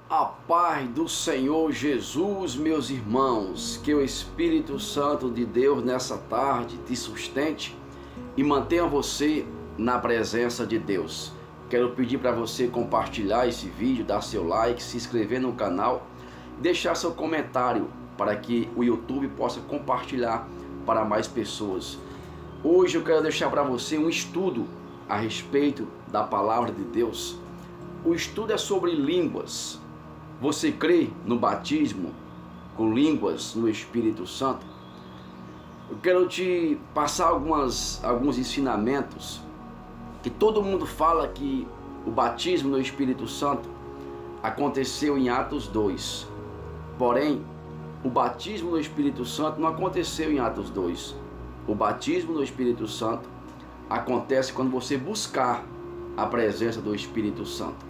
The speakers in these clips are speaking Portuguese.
A paz do Senhor Jesus, meus irmãos, que o Espírito Santo de Deus nessa tarde te sustente e mantenha você na presença de Deus. Quero pedir para você compartilhar esse vídeo, dar seu like, se inscrever no canal, deixar seu comentário para que o YouTube possa compartilhar para mais pessoas. Hoje eu quero deixar para você um estudo a respeito da palavra de Deus. O estudo é sobre línguas. Você crê no batismo com línguas no Espírito Santo? Eu quero te passar alguns ensinamentos que todo mundo fala que o batismo no Espírito Santo aconteceu em Atos 2. Porém, o batismo no Espírito Santo não aconteceu em Atos 2. O batismo no Espírito Santo acontece quando você buscar a presença do Espírito Santo.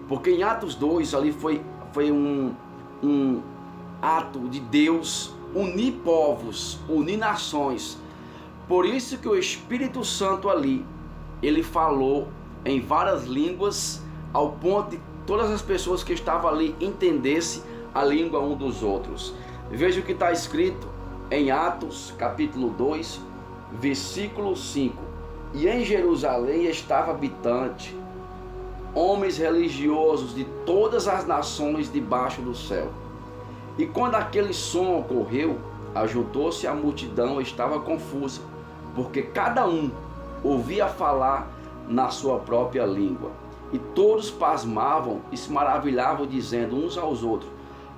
Porque em Atos 2 ali foi um ato de Deus unir povos, unir nações. Por isso que o Espírito Santo ali, ele falou em várias línguas, ao ponto de todas as pessoas que estavam ali entendessem a língua um dos outros. Veja o que está escrito em Atos capítulo 2, versículo 5. E em Jerusalém estava habitante, homens religiosos de todas as nações debaixo do céu. E quando aquele som ocorreu, ajuntou-se a multidão e estava confusa, porque cada um ouvia falar na sua própria língua. E todos pasmavam e se maravilhavam, dizendo uns aos outros: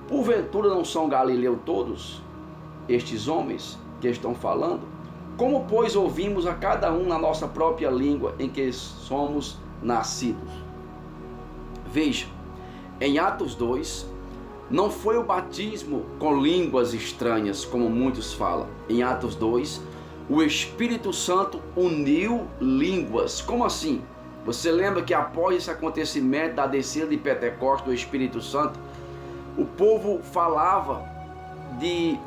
porventura não são galileus todos estes homens que estão falando? Como, pois, ouvimos a cada um na nossa própria língua em que somos nascidos? Veja, em Atos 2, não foi o batismo com línguas estranhas, como muitos falam. Em Atos 2, o Espírito Santo uniu línguas. Como assim? Você lembra que após esse acontecimento da descida de Pentecostes do Espírito Santo, o povo falava de...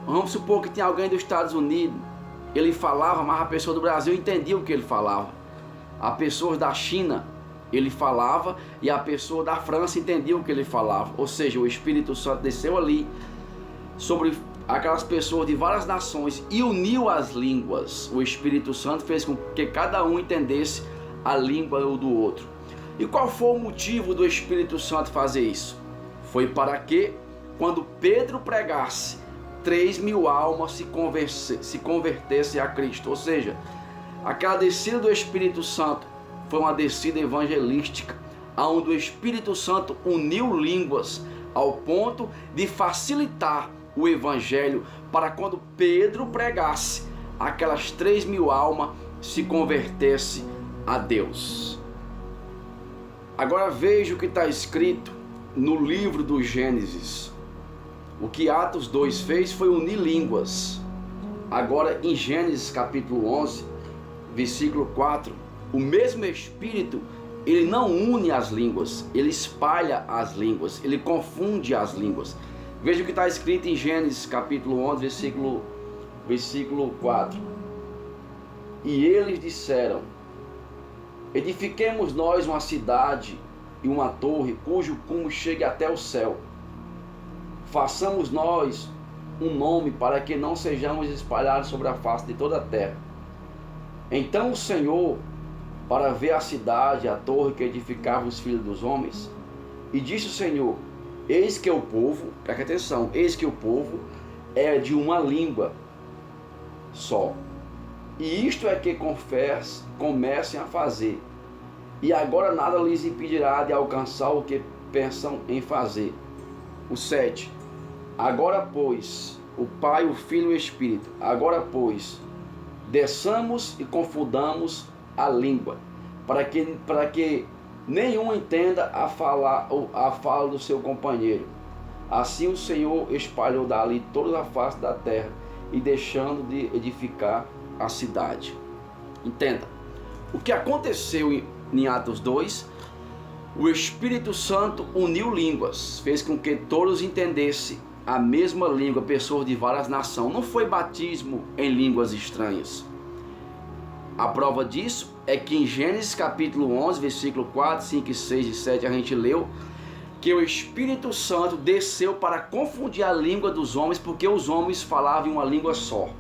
Vamos supor que tinha alguém dos Estados Unidos, ele falava, mas a pessoa do Brasil entendia o que ele falava. A pessoa da China, ele falava, e a pessoa da França entendia o que ele falava. Ou seja, o Espírito Santo desceu ali sobre aquelas pessoas de várias nações e uniu as línguas. O Espírito Santo fez com que cada um entendesse a língua um do outro. E qual foi o motivo do Espírito Santo fazer isso? Foi para que, quando Pedro pregasse, 3.000 almas se convertessem a Cristo. Ou seja, aquela descida do Espírito Santo foi uma descida evangelística, onde o Espírito Santo uniu línguas ao ponto de facilitar o evangelho para quando Pedro pregasse, aquelas 3.000 almas se convertessem a Deus. Agora veja o que está escrito no livro do Gênesis. O que Atos 2 fez foi unir línguas. Agora em Gênesis capítulo 11, versículo 4, o mesmo Espírito, ele não une as línguas, ele espalha as línguas, ele confunde as línguas. Veja o que está escrito em Gênesis capítulo 11, versículo 4. E eles disseram: edifiquemos nós uma cidade e uma torre, cujo cume chegue até o céu. Façamos nós um nome, para que não sejamos espalhados sobre a face de toda a terra. Então o Senhor, para ver a cidade, a torre que edificavam os filhos dos homens, e disse o Senhor: eis que o povo, preste atenção, eis que o povo é de uma língua só, e isto é que comecem a fazer, e agora nada lhes impedirá de alcançar o que pensam em fazer. O 7. Agora, pois, o Pai, o Filho e o Espírito, agora, pois, desçamos e confundamos a língua, para que nenhum entenda a fala do seu companheiro. Assim o Senhor espalhou dali toda a face da terra, e deixando de edificar a cidade. Entenda, o que aconteceu em Atos 2, o Espírito Santo uniu línguas, fez com que todos entendessem a mesma língua, pessoas de várias nações. Não foi batismo em línguas estranhas. A prova disso é que em Gênesis capítulo 11, versículo 4, 5, 6 e 7 a gente leu que o Espírito Santo desceu para confundir a língua dos homens, porque os homens falavam uma língua só.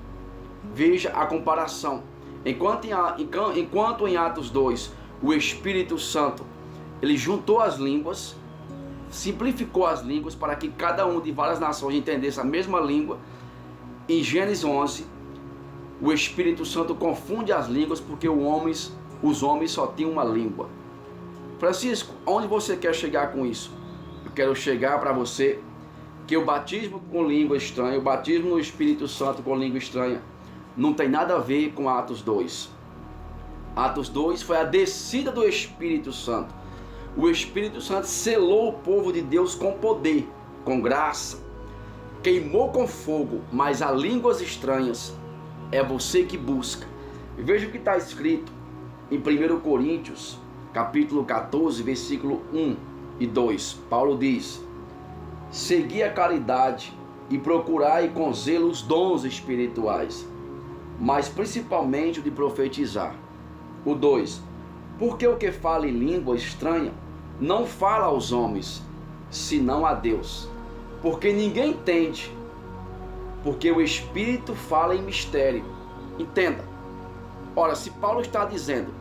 Veja a comparação. Enquanto em Atos 2, o Espírito Santo, ele juntou as línguas, simplificou as línguas para que cada um de várias nações entendesse a mesma língua. Em Gênesis 11, o Espírito Santo confunde as línguas porque os homens só tinham uma língua. Francisco, onde você quer chegar com isso? Eu quero chegar para você que o batismo com língua estranha, o batismo no Espírito Santo com língua estranha, não tem nada a ver com Atos 2. Atos 2 foi a descida do Espírito Santo. O Espírito Santo selou o povo de Deus com poder, com graça, queimou com fogo, mas a línguas estranhas é você que busca. Veja o que está escrito em 1 Coríntios, capítulo 14, versículo 1 e 2. Paulo diz: segui a caridade e procurai com zelo os dons espirituais, mas principalmente o de profetizar. O 2. Porque o que fala em língua estranha não fala aos homens, senão a Deus, porque ninguém entende, porque o Espírito fala em mistério. Entenda. Ora, se Paulo está dizendo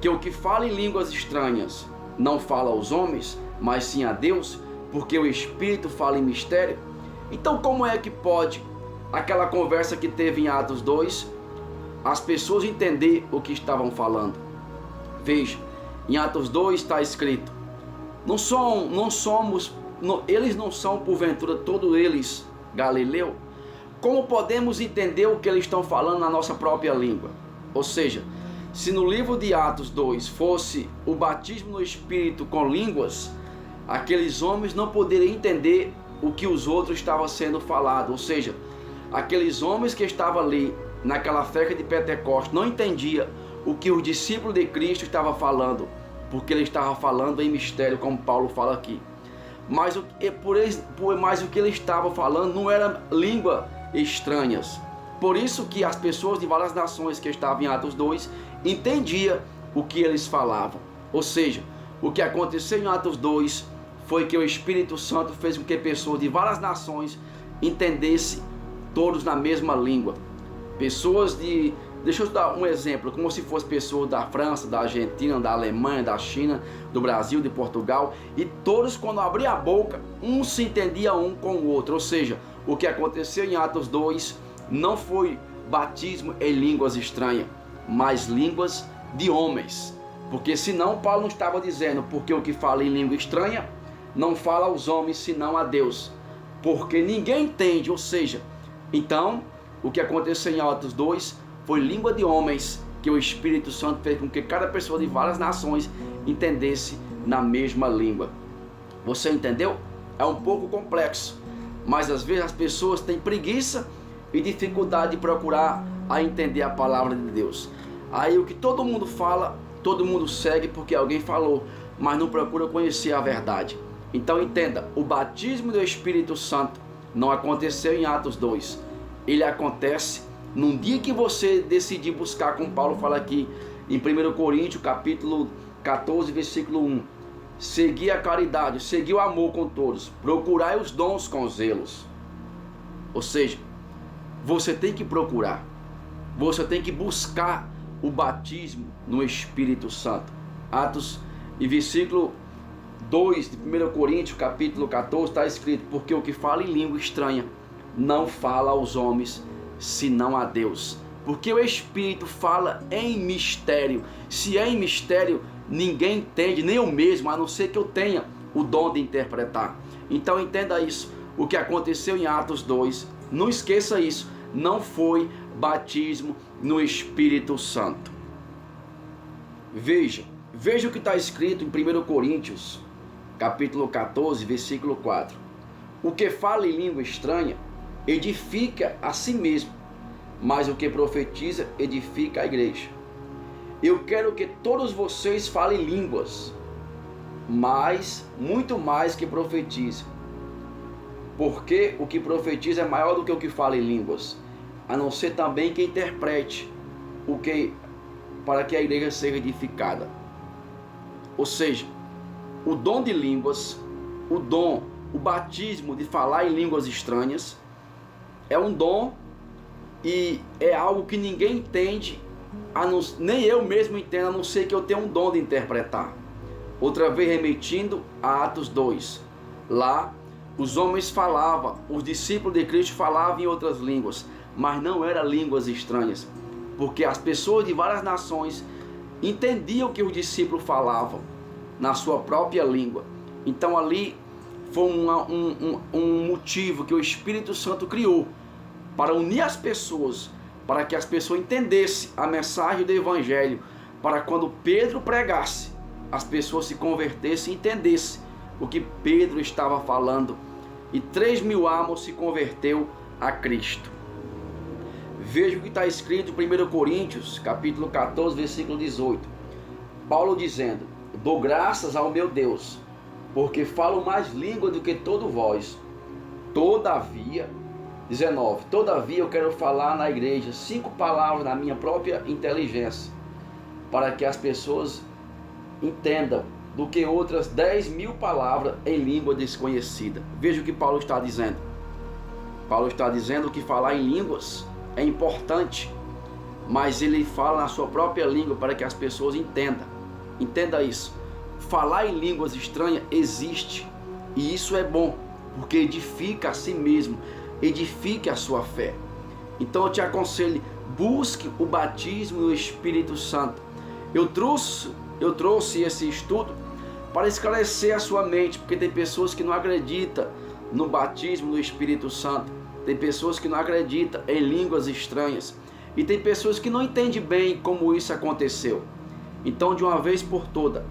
que o que fala em línguas estranhas não fala aos homens, mas sim a Deus, porque o Espírito fala em mistério, então como é que pode aquela conversa que teve em Atos 2, as pessoas entender o que estavam falando? Veja, em Atos 2 está escrito: eles não são porventura todos eles Galileu? Como podemos entender o que eles estão falando na nossa própria língua? Ou seja, se no livro de Atos 2 fosse o batismo no Espírito com línguas, aqueles homens não poderiam entender o que os outros estavam sendo falado. Ou seja, aqueles homens que estavam ali naquela festa de Pentecostes não entendiam o que os discípulos de Cristo estavam falando, porque ele estava falando em mistério, como Paulo fala aqui. Mas o que ele estava falando não era língua estranhas. Por isso que as pessoas de várias nações que estavam em Atos 2 entendiam o que eles falavam. Ou seja, o que aconteceu em Atos 2 foi que o Espírito Santo fez com que pessoas de várias nações entendessem todos na mesma língua. Pessoas de... Deixa eu dar um exemplo, como se fosse pessoas da França, da Argentina, da Alemanha, da China, do Brasil, de Portugal, e todos, quando abriam a boca, um se entendia um com o outro. Ou seja, o que aconteceu em Atos 2 não foi batismo em línguas estranhas, mas línguas de homens. Porque senão Paulo não estava dizendo, porque o que fala em língua estranha não fala aos homens, senão a Deus, porque ninguém entende. Ou seja, então o que aconteceu em Atos 2 foi língua de homens, que o Espírito Santo fez com que cada pessoa de várias nações entendesse na mesma língua. Você entendeu? É um pouco complexo, mas às vezes as pessoas têm preguiça e dificuldade de procurar a entender a palavra de Deus. Aí o que todo mundo fala, todo mundo segue porque alguém falou, mas não procura conhecer a verdade. Então entenda, o batismo do Espírito Santo não aconteceu em Atos 2. Ele acontece num dia que você decidir buscar, como Paulo fala aqui em 1 Coríntios capítulo 14, versículo 1. Segui a caridade, segui o amor com todos, procurai os dons com zelos. Ou seja, você tem que procurar, você tem que buscar o batismo no Espírito Santo. Atos e versículo 2 de 1 Coríntios capítulo 14 está escrito: porque o que fala em língua estranha não fala aos homens, senão a Deus, porque o Espírito fala em mistério. Se é em mistério, ninguém entende, nem eu mesmo, a não ser que eu tenha o dom de interpretar. Então entenda isso, o que aconteceu em Atos 2, não esqueça isso, não foi batismo no Espírito Santo. Veja o que está escrito em 1 Coríntios capítulo 14, versículo 4. O que fala em língua estranha edifica a si mesmo, mas o que profetiza edifica a igreja. Eu quero que todos vocês falem línguas, mas muito mais que profetizem, porque o que profetiza é maior do que o que fala em línguas, a não ser também que interprete o que, para que a igreja seja edificada. Ou seja, o dom de línguas o dom, o batismo de falar em línguas estranhas. É um dom e é algo que ninguém entende, nem eu mesmo entendo, a não ser que eu tenha um dom de interpretar. Outra vez remetindo a Atos 2. Lá os homens falavam, os discípulos de Cristo falavam em outras línguas, mas não eram línguas estranhas, porque as pessoas de várias nações entendiam o que os discípulos falavam na sua própria língua. Então ali foi um motivo que o Espírito Santo criou para unir as pessoas, para que as pessoas entendessem a mensagem do Evangelho, para quando Pedro pregasse, as pessoas se convertessem e entendessem o que Pedro estava falando. E 3.000 almas se converteu a Cristo. Veja o que está escrito em 1 Coríntios, capítulo 14, versículo 18. Paulo dizendo: dou graças ao meu Deus, porque falo mais língua do que todos vós. Todavia, 19, todavia eu quero falar na igreja 5 palavras na minha própria inteligência, para que as pessoas entendam, do que outras 10.000 palavras em língua desconhecida. Veja o que Paulo está dizendo. Paulo está dizendo que falar em línguas é importante, mas ele fala na sua própria língua para que as pessoas entendam. Entenda isso. Falar em línguas estranhas existe, e isso é bom, porque edifica a si mesmo, edifique a sua fé. Então eu te aconselho, busque o batismo do Espírito Santo. Eu trouxe esse estudo para esclarecer a sua mente, porque tem pessoas que não acreditam no batismo do Espírito Santo, tem pessoas que não acreditam em línguas estranhas, e tem pessoas que não entendem bem como isso aconteceu. Então, de uma vez por todas,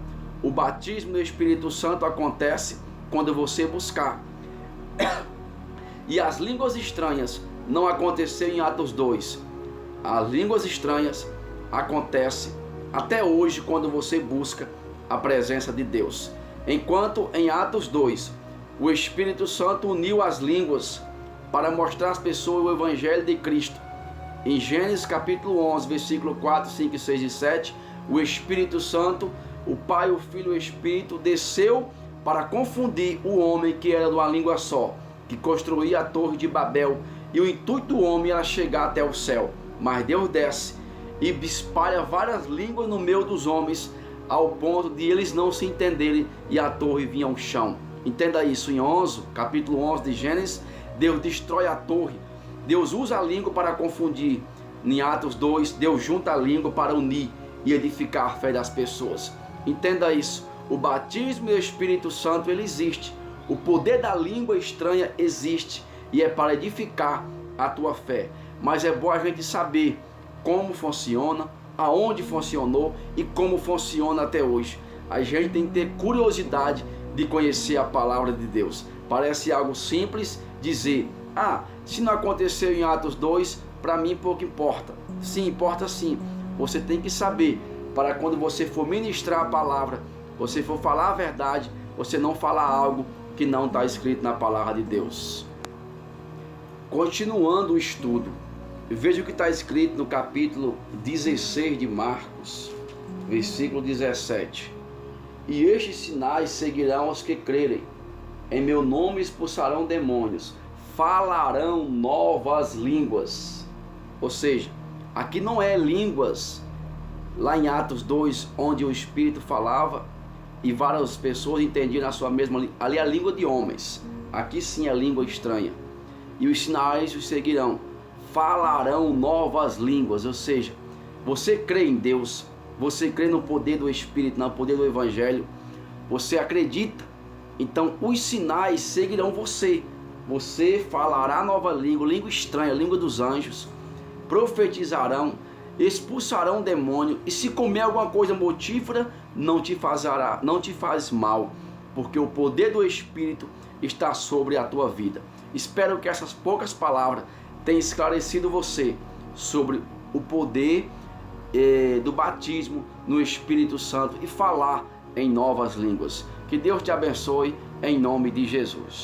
o batismo do Espírito Santo acontece quando você buscar. E as línguas estranhas não aconteceram em Atos 2. As línguas estranhas acontecem até hoje quando você busca a presença de Deus. Enquanto em Atos 2, o Espírito Santo uniu as línguas para mostrar às pessoas o Evangelho de Cristo. Em Gênesis capítulo 11, versículo 4, 5, 6 e 7, o Espírito Santo, o Pai, o Filho e o Espírito desceu para confundir o homem que era de uma língua só, que construía a torre de Babel, e o intuito do homem era chegar até o céu. Mas Deus desce e espalha várias línguas no meio dos homens, ao ponto de eles não se entenderem e a torre vinha ao chão. Entenda isso. Em capítulo 11 de Gênesis, Deus destrói a torre. Deus usa a língua para confundir. Em Atos 2, Deus junta a língua para unir e edificar a fé das pessoas. Entenda isso. O batismo do Espírito Santo, ele existe. O poder da língua estranha existe e é para edificar a tua fé. Mas é bom a gente saber como funciona, aonde funcionou e como funciona até hoje. A gente tem que ter curiosidade de conhecer a palavra de Deus. Parece algo simples dizer: se não aconteceu em Atos 2, para mim pouco importa. Sim, importa sim. Você tem que saber, para quando você for ministrar a palavra, você for falar a verdade, você não falar algo que não está escrito na palavra de Deus. Continuando o estudo, veja o que está escrito no capítulo 16 de Marcos, versículo 17. E estes sinais seguirão os que crerem. Em meu nome expulsarão demônios, falarão novas línguas. Ou seja, aqui não é línguas, lá em Atos 2, onde o Espírito falava e várias pessoas entendiam a sua mesma língua. Ali é a língua de homens, aqui sim é língua estranha. E os sinais os seguirão, falarão novas línguas. Ou seja, você crê em Deus, você crê no poder do Espírito, no poder do Evangelho, você acredita, então os sinais seguirão você. Você falará nova língua, língua estranha, língua dos anjos, profetizarão, expulsarão demônio, e se comer alguma coisa mortífera, não te faz mal, porque o poder do Espírito está sobre a tua vida. Espero que essas poucas palavras tenham esclarecido você sobre o poder do batismo no Espírito Santo e falar em novas línguas. Que Deus te abençoe em nome de Jesus.